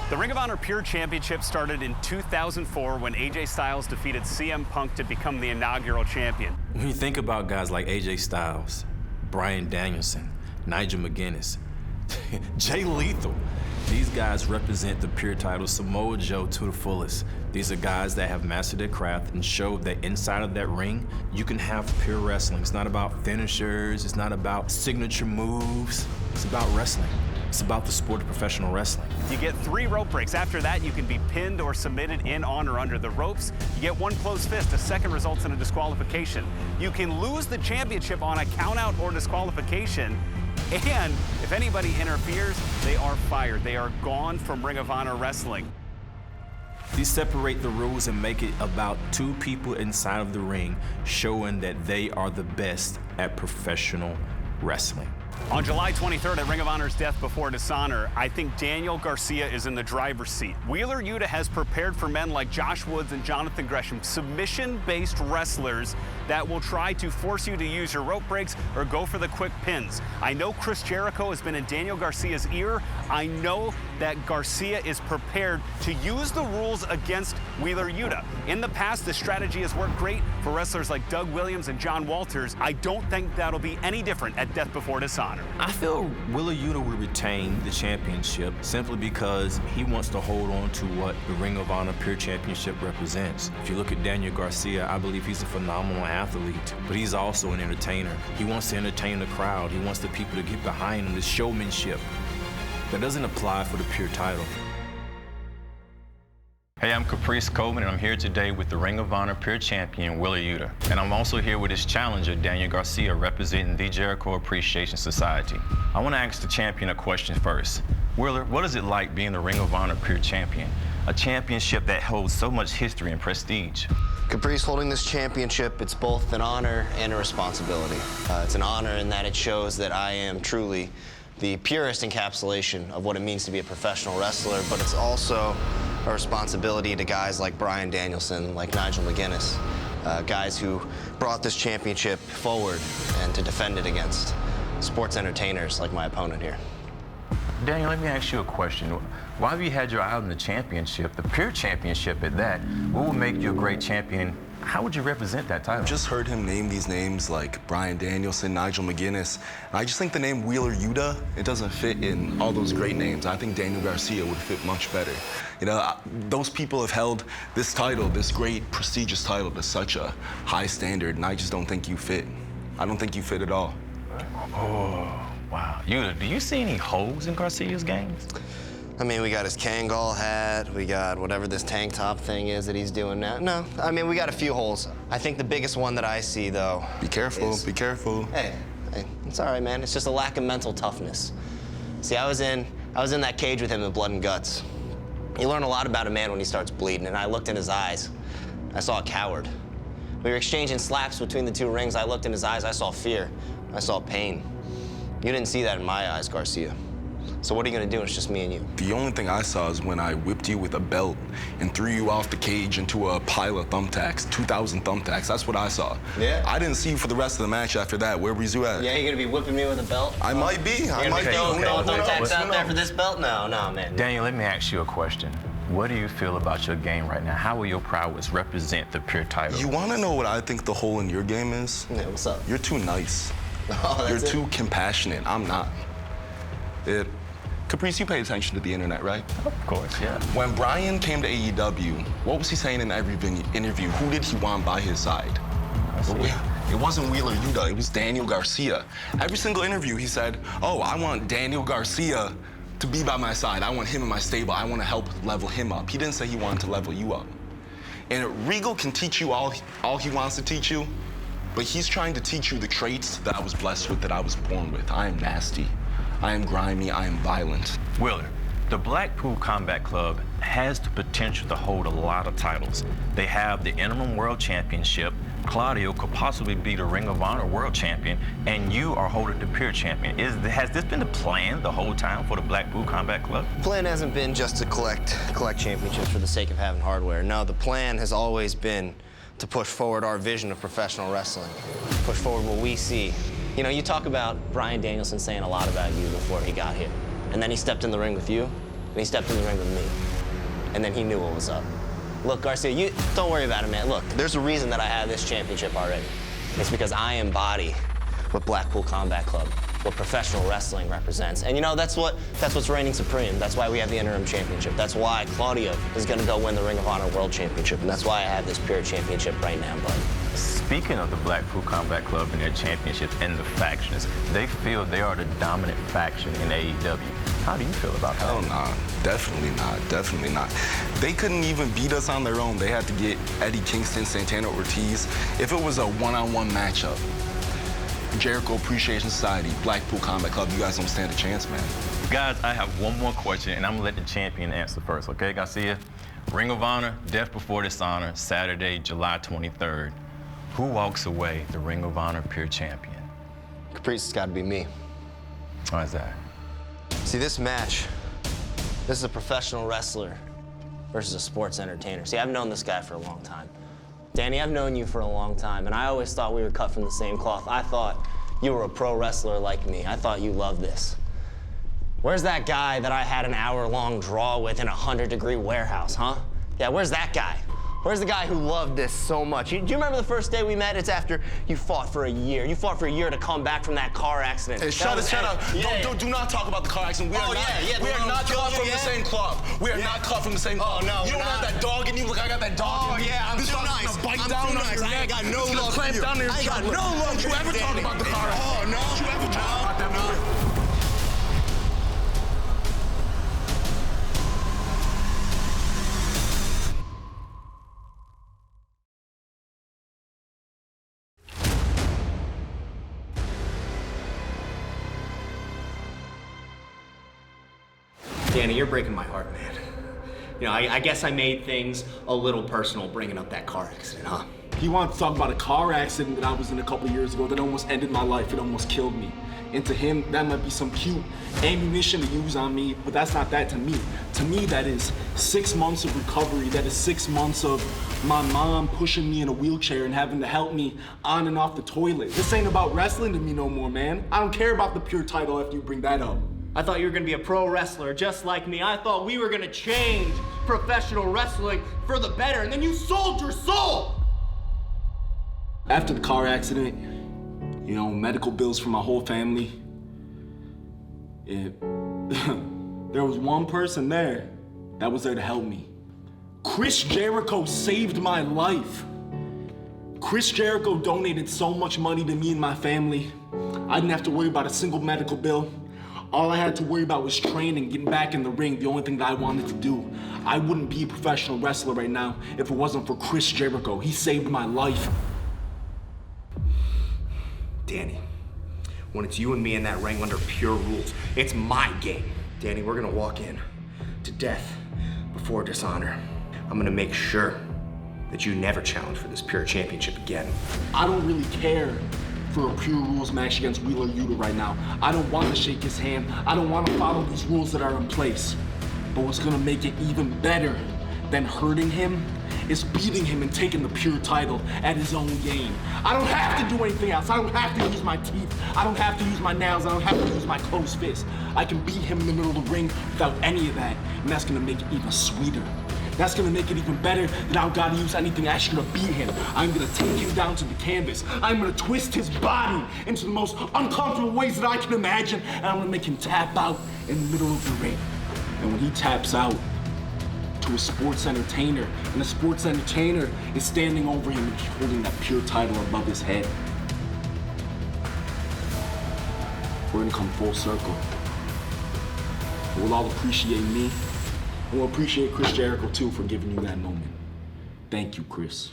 The Ring of Honor Pure Championship started in 2004 when AJ Styles defeated CM Punk to become the inaugural champion. When you think about guys like AJ Styles, Bryan Danielson, Nigel McGuinness, Jay Lethal, these guys represent the pure title, Samoa Joe to the fullest. These are guys that have mastered their craft and showed that inside of that ring, you can have pure wrestling. It's not about finishers, it's not about signature moves, it's about wrestling. It's about the sport of professional wrestling. You get 3 rope breaks. After that, you can be pinned or submitted in, on, or under the ropes. You get 1 closed fist. A second results in a disqualification. You can lose the championship on a countout or disqualification. And if anybody interferes, they are fired. They are gone from Ring of Honor Wrestling. These separate the rules and make it about 2 people inside of the ring showing that they are the best at professional wrestling. On July 23rd at Ring of Honor's Death Before Dishonor, I think Daniel Garcia is in the driver's seat. Wheeler Yuta has prepared for men like Josh Woods and Jonathan Gresham, submission-based wrestlers that will try to force you to use your rope breaks or go for the quick pins. I know Chris Jericho has been in Daniel Garcia's ear. I know that Garcia is prepared to use the rules against Wheeler Yuta. In the past, this strategy has worked great for wrestlers like Doug Williams and John Walters. I don't think that'll be any different at Death Before Dishonor. I feel Wheeler Yuta will retain the championship simply because he wants to hold on to what the Ring of Honor Pure Championship represents. If you look at Daniel Garcia, I believe he's a phenomenal athlete, but he's also an entertainer. He wants to entertain the crowd. He wants the people to get behind him, the showmanship. That doesn't apply for the pure title. Hey, I'm Caprice Coleman, and I'm here today with the Ring of Honor Pure Champion, Wheeler Yuta. And I'm also here with his challenger, Daniel Garcia, representing the Jericho Appreciation Society. I want to ask the champion a question first. Wheeler, what is it like being the Ring of Honor Pure Champion? A championship that holds so much history and prestige. Caprice, holding this championship, it's both an honor and a responsibility. It's an honor in that it shows that I am truly the purest encapsulation of what it means to be a professional wrestler, but it's also a responsibility to guys like Bryan Danielson, like Nigel McGuinness, guys who brought this championship forward and to defend it against sports entertainers like my opponent here. Daniel, let me ask you a question. Why have you had your eye on the championship, the pure championship at that? What would make you a great champion? How would you represent that title? Just heard him name these names like Bryan Danielson, Nigel McGuinness. And I just think the name Wheeler Yuta, it doesn't fit in all those great names. I think Daniel Garcia would fit much better. You know, those people have held this title, this great, prestigious title, to such a high standard, and I just don't think you fit. I don't think you fit at all. Oh, wow. Yuta, do you see any holes in Garcia's games? I mean, we got his Kangol hat, we got whatever this tank top thing is that he's doing now. No, I mean, we got a few holes. I think the biggest one that I see, though, Be careful, be careful. Hey, it's all right, man. It's just a lack of mental toughness. See, I was in that cage with him in Blood and Guts. You learn a lot about a man when he starts bleeding, and I looked in his eyes. I saw a coward. We were exchanging slaps between the 2 rings. I looked in his eyes. I saw fear. I saw pain. You didn't see that in my eyes, Garcia. So what are you gonna do? It's just me and you. The only thing I saw is when I whipped you with a belt and threw you off the cage into a pile of thumbtacks, 2,000 thumbtacks. That's what I saw. Yeah? I didn't see you for the rest of the match after that. Where was you at? Yeah, you're gonna be whipping me with a belt? I might be. I might be. Throwing thumbtacks out there Who for knows? this belt? No, man. Daniel, let me ask you a question. What do you feel about your game right now? How will your prowess represent the pure title? You want to know what I think the hole in your game is? Yeah, what's up? You're too nice. Oh, You're that's too compassionate. I'm not. Caprice, you pay attention to the internet, right? Of course, yeah. When Bryan came to AEW, what was he saying in every interview? Who did he want by his side? It wasn't Wheeler Yuta, it was Daniel Garcia. Every single interview he said, oh, I want Daniel Garcia to be by my side. I want him in my stable. I want to help level him up. He didn't say he wanted to level you up. And Regal can teach you all he wants to teach you, but he's trying to teach you the traits that I was blessed with, that I was born with. I am nasty. I am grimy, I am violent. Wheeler, the Blackpool Combat Club has the potential to hold a lot of titles. They have the Interim World Championship. Claudio could possibly be the Ring of Honor World Champion, and you are holding the Pure Champion. Has this been the plan the whole time for the Blackpool Combat Club? The plan hasn't been just to collect championships for the sake of having hardware. No, the plan has always been to push forward our vision of professional wrestling, push forward what we see. You know, you talk about Bryan Danielson saying a lot about you before he got here, and then he stepped in the ring with you. and he stepped in the ring with me. And then he knew what was up. Look, Garcia, you don't worry about it, man. Look, there's a reason that I have this championship already. It's because I embody what Blackpool Combat Club, what professional wrestling represents. And you know, that's what's reigning supreme. That's why we have the interim championship. That's why Claudio is gonna go win the Ring of Honor World Championship. And that's why I have this pure championship right now, bud. Speaking of the Blackpool Combat Club and their championships and the factions, they feel they are the dominant faction in AEW. How do you feel about that? Hell nah, definitely not, definitely not. They couldn't even beat us on their own. They had to get Eddie Kingston, Santana Ortiz. If it was a one-on-one matchup, Jericho Appreciation Society, Blackpool Combat Club, you guys don't stand a chance, man. Guys, I have one more question, and I'm gonna let the champion answer first, okay, Garcia? Ring of Honor, Death Before Dishonor, Saturday, July 23rd. Who walks away the Ring of Honor Pure Champion? Caprice, it's gotta be me. Why is that? See, this match, this is a professional wrestler versus a sports entertainer. See, I've known this guy for a long time. Danny, I've known you for a long time, and I always thought we were cut from the same cloth. I thought you were a pro wrestler like me. I thought you loved this. Where's that guy that I had an hour-long draw with in a 100-degree warehouse, huh? Yeah, where's that guy? Where's the guy who loved this so much? Do you remember the first day we met? It's after you fought for a year. You fought for a year to come back from that car accident. Hey, shut up. Yeah. Do not talk about the car accident. We are not cut from the same cloth. We are not cut from the same cloth. Oh, no, you don't have that dog in you. Look, I got that dog in me. I'm this too dog's nice. gonna bite I'm down too on nice. your I neck. ain't got no It's gonna love clamp for you. down your I ain't got jugular. no love Don't you for ever you, talk Danny. about the car accident. Oh, no. Don't you ever talk about that movie. Danny, you're breaking my heart, man. You know, I guess I made things a little personal bringing up that car accident, huh? He wanted to talk about a car accident that I was in a couple years ago that almost ended my life. It almost killed me. And to him, that might be some cute ammunition to use on me, but that's not that to me. To me, that is 6 months of recovery. That is 6 months of my mom pushing me in a wheelchair and having to help me on and off the toilet. This ain't about wrestling to me no more, man. I don't care about the pure title after you bring that up. I thought you were gonna be a pro wrestler just like me. I thought we were gonna change professional wrestling for the better, and then you sold your soul! After the car accident, you know, medical bills for my whole family, there was one person there that was there to help me. Chris Jericho saved my life. Chris Jericho donated so much money to me and my family. I didn't have to worry about a single medical bill. All I had to worry about was training, getting back in the ring, the only thing that I wanted to do. I wouldn't be a professional wrestler right now if it wasn't for Chris Jericho. He saved my life. Danny, when it's you and me in that ring under pure rules, it's my game. Danny, we're gonna walk in to death before dishonor. I'm gonna make sure that you never challenge for this pure championship again. I don't really care for a pure rules match against Wheeler Yuta right now. I don't want to shake his hand. I don't want to follow these rules that are in place. But what's gonna make it even better than hurting him is beating him and taking the pure title at his own game. I don't have to do anything else. I don't have to use my teeth. I don't have to use my nails. I don't have to use my closed fist. I can beat him in the middle of the ring without any of that, and that's gonna make it even sweeter. That's gonna make it even better than I don't gotta use anything extra to beat him. I'm gonna take him down to the canvas. I'm gonna twist his body into the most uncomfortable ways that I can imagine, and I'm gonna make him tap out in the middle of the ring. And when he taps out to a sports entertainer, and the sports entertainer is standing over him and holding that pure title above his head, we're gonna come full circle. We'll all appreciate me. And we'll appreciate Chris Jericho too for giving you that moment. Thank you, Chris.